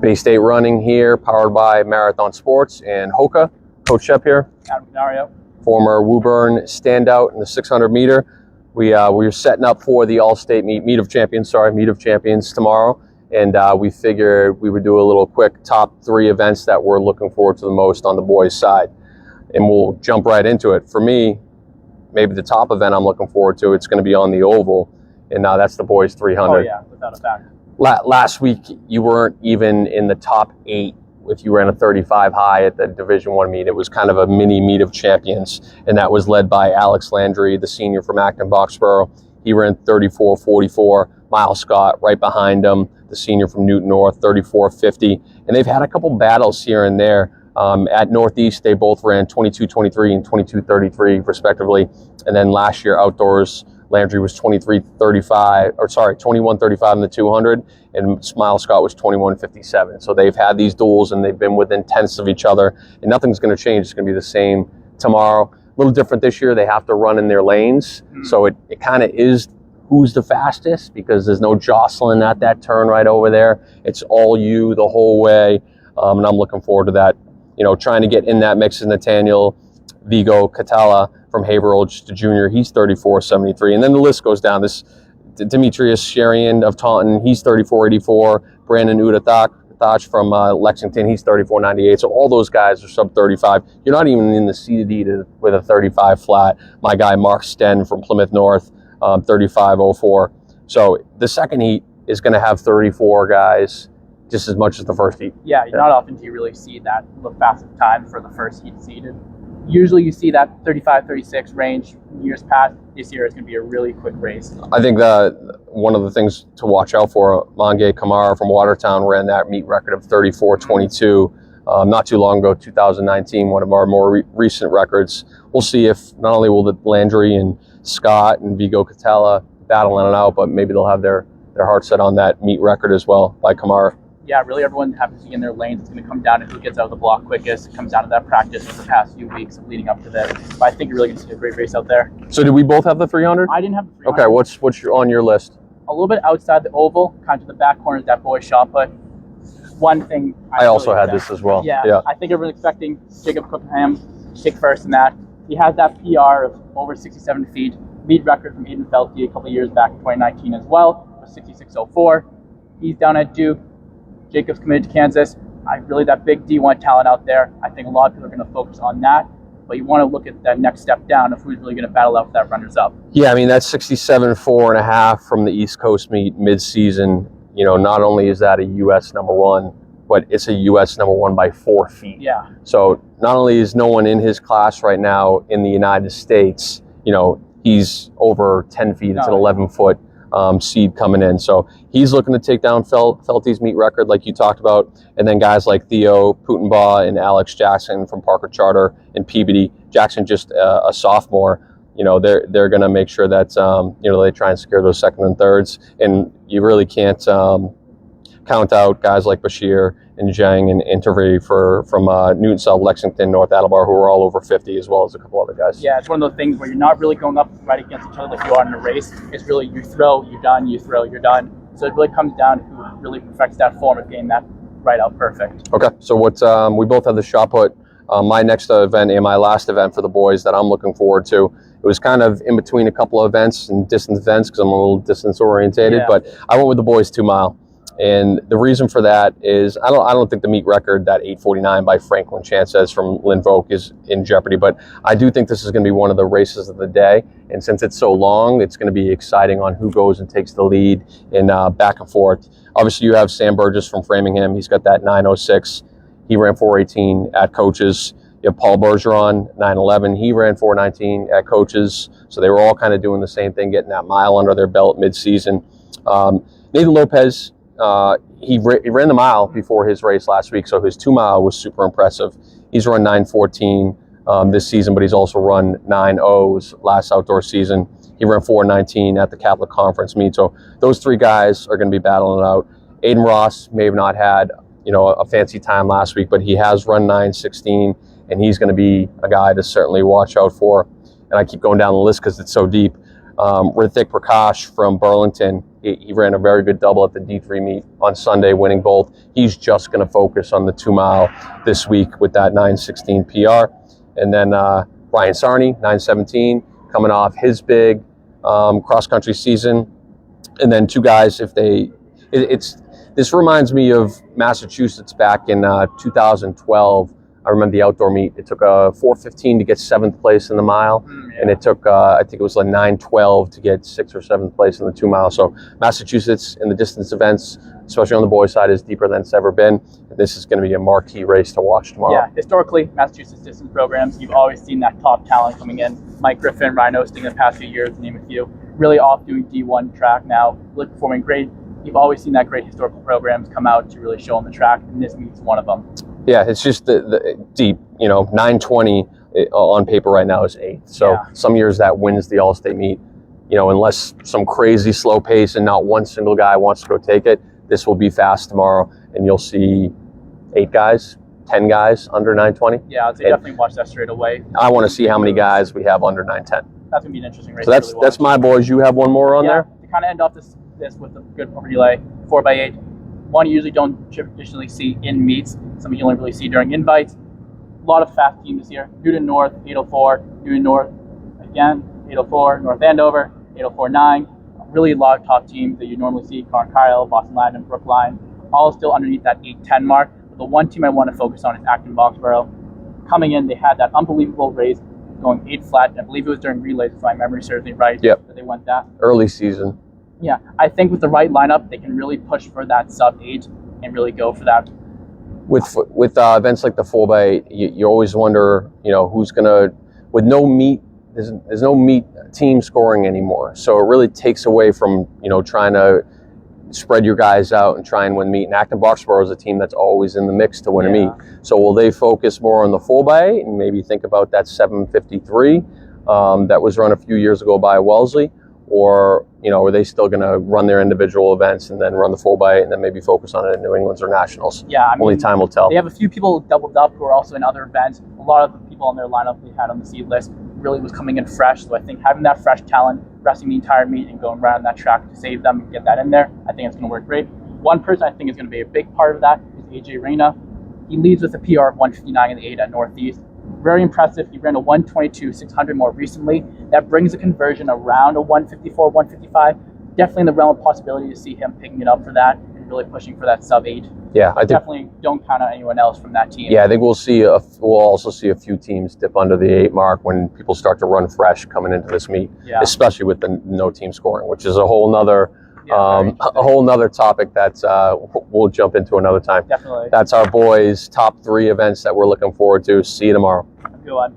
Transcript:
Bay State Running here, powered by Marathon Sports and Hoka. Coach Shepp here. Former Woburn standout in the 600 meter. We're setting up for the All-State meet of champions tomorrow. And we figured we would do a little quick top 3 events that we're looking forward to the most on the boys' side. And we'll jump right into it. For me, maybe the top event I'm looking forward to, it's going to be on the Oval. And that's the boys 300. Oh yeah, without a fact. Last week, you weren't even in the top 8 if you ran a 35 high at the Division I meet. It was kind of a mini meet of champions, and that was led by Alex Landry, the senior from Acton Boxborough. He ran 34.44. Miles Scott right behind him, the senior from Newton North, 34.50. And they've had a couple battles here and there. At Northeast, they both ran 22.23 and 22.33 respectively. And then last year outdoors, Landry was 21.35 in the 200, and Miles Scott was 21.57. So they've had these duels, and they've been within tenths of each other, and nothing's going to change. It's going to be the same tomorrow. A little different this year. They have to run in their lanes, so it kind of is who's the fastest, because there's no jostling at that turn right over there. It's all you the whole way, and I'm looking forward to that. You know, trying to get in that mix is Nathaniel Vigo Catala from Haverhill, just a junior. He's 34.73. And then the list goes down. This Demetrius Sherian of Taunton, he's 34.84. Brandon Udathach from Lexington, he's 34.98. So all those guys are sub 35. You're not even in the seeded with a 35 flat. My guy Mark Sten from Plymouth North, 35.04. So the second heat is going to have 34 guys, just as much as the first heat. Yeah, not often do you really see that the fastest time for the first heat seeded. Usually you see that 35, 36 range years past. This year it's going to be a really quick race. I think that one of the things to watch out for, Mange Kamara from Watertown ran that meet record of 34.22 not too long ago, 2019, one of our more recent records. We'll see if not only will the Landry and Scott and Vigo Catala battling it out, but maybe they'll have their heart set on that meet record as well by Kamara. Yeah, really everyone happens to be in their lanes. It's going to come down to who gets out of the block quickest. It comes down to that practice for the past few weeks leading up to this. But I think you're really going to see a great race out there. So did we both have the 300? I didn't have the 300. Okay, what's on your list? A little bit outside the oval, kind of the back corner is that boy's shot put. One thing I also had this as well. Yeah, I think everyone's expecting Jacob Cookham to take first in that. He has that PR of over 67 feet. Meet record from Aiden Felty a couple of years back in 2019 as well, was 66.04. He's down at Duke. Jacob's committed to Kansas. That big D1 talent out there. I think a lot of people are going to focus on that, but you want to look at that next step down of who's really going to battle out for that runners up. Yeah, I mean, that's 67.4.5 from the East Coast meet mid-season. You know, not only is that a U.S. #1, but it's a U.S. #1 by 4 feet. Yeah. So not only is no one in his class right now in the United States, you know, he's over 10 feet. It's an 11-foot seed coming in. So he's looking to take down Felty's meet record like you talked about. And then guys like Theo Putenbaugh and Alex Jackson from Parker Charter and Peabody. Jackson just a sophomore. You know, they're going to make sure that, you know, they try and secure those second and thirds. And you really can't count out guys like Bashir and Zhang and Intervey from Newton South, Lexington, North Attleboro, who are all over 50, as well as a couple other guys. Yeah, it's one of those things where you're not really going up right against each other like you are in a race. It's really you throw, you're done, you throw, you're done. So it really comes down to who really perfects that form of getting that right out perfect. Okay, so we both have the shot put. My next event and my last event for the boys that I'm looking forward to. It was kind of in between a couple of events and distance events because I'm a little distance orientated, but I went with the boys 2 mile. And the reason for that is I don't think the meet record, that 8:49 by Franklin Chancez from Lynn Vogue, is in jeopardy. But I do think this is going to be one of the races of the day. And since it's so long, it's going to be exciting on who goes and takes the lead and back and forth. Obviously, you have Sam Burgess from Framingham. He's got that 9:06. He ran 4:18 at coaches. You have Paul Bergeron, 9:11. He ran 4:19 at coaches. So they were all kind of doing the same thing, getting that mile under their belt mid-season. Nathan Lopez, he ran the mile before his race last week, so his 2 mile was super impressive. He's run 9:14 this season, but he's also run 9:0s last outdoor season. He ran 4:19 at the Catholic Conference meet. So those 3 guys are going to be battling it out. Aiden Ross may have not had, you know, a fancy time last week, but he has run 9:16, and he's going to be a guy to certainly watch out for. And I keep going down the list because it's so deep. Hrithik Prakash from Burlington, he ran a very good double at the D3 meet on Sunday, winning both. He's just going to focus on the 2 mile this week with that 9:16 PR. And then Brian Sarney, 9:17, coming off his big cross country season. And then 2 guys, this reminds me of Massachusetts back in 2012. I remember the outdoor meet. It took a 4:15 to get 7th place in the mile, and it took I think it was like 9:12 to get 6th or 7th place in the 2 mile. So Massachusetts in the distance events, especially on the boys' side, is deeper than it's ever been. This is going to be a marquee race to watch tomorrow. Yeah, historically, Massachusetts distance programs, you've always seen that top talent coming in. Mike Griffin, Ryan Osting in the past few years, to name a few. Really off doing D1 track now, really performing great. You've always seen that great historical programs come out to really show on the track, and this meet's one of them. Yeah, it's just the deep, 9:20 on paper right now is 8th. So some years that wins the All-State meet, unless some crazy slow pace and not one single guy wants to go take it, this will be fast tomorrow, and you'll see 8 guys, 10 guys under 9:20. Yeah, I'd say definitely watch that straight away. I want to see how many guys we have under 9:10. That's going to be an interesting race. So that's my boys. You have one more on there? To kind of end off this with a good relay, 4x8. One you usually don't traditionally see in meets. Some you only really see during invites. A lot of fast teams this year. Newton North, 804. Newton North, again, 804. North Andover, 804.9. Really a lot of top teams that you normally see. Kyle, Boston Latin, Brookline, all still underneath that 810 mark. But the one team I want to focus on is Acton Boxborough. Coming in, they had that unbelievable race going 8 flat. I believe it was during relays, if my memory serves me right. Yep. That they went that. Early season. Yeah, I think with the right lineup, they can really push for that sub-8 and really go for that. With events like the 4x8, you always wonder, who's gonna. With no meet, there's no meet team scoring anymore. So it really takes away from trying to spread your guys out and try and win meet. And Acton Boxborough is a team that's always in the mix to win a meet. So will they focus more on the 4x8 and maybe think about that 7:53 that was run a few years ago by Wellesley? Or, are they still going to run their individual events and then run the 4x8 and then maybe focus on it at New England's or Nationals? Yeah, only time will tell. They have a few people doubled up who are also in other events. A lot of the people on their lineup they had on the seed list really was coming in fresh. So I think having that fresh talent, resting the entire meet and going around that track to save them and get that in there, I think it's going to work great. One person I think is going to be a big part of that is AJ Reyna. He leads with a PR of 159 in the 8 at Northeast. Very impressive. He ran a 122.600 more recently. That brings a conversion around a 154, 155. Definitely in the realm of possibility to see him picking it up for that and really pushing for that sub-8. Yeah, I think definitely don't count on anyone else from that team. Yeah, I think we'll also see a few teams dip under the 8 mark when people start to run fresh coming into this meet, especially with the no team scoring, which is a whole nother topic that we'll jump into another time. Definitely. That's our boys' top 3 events that we're looking forward to. See you tomorrow. Have a good one.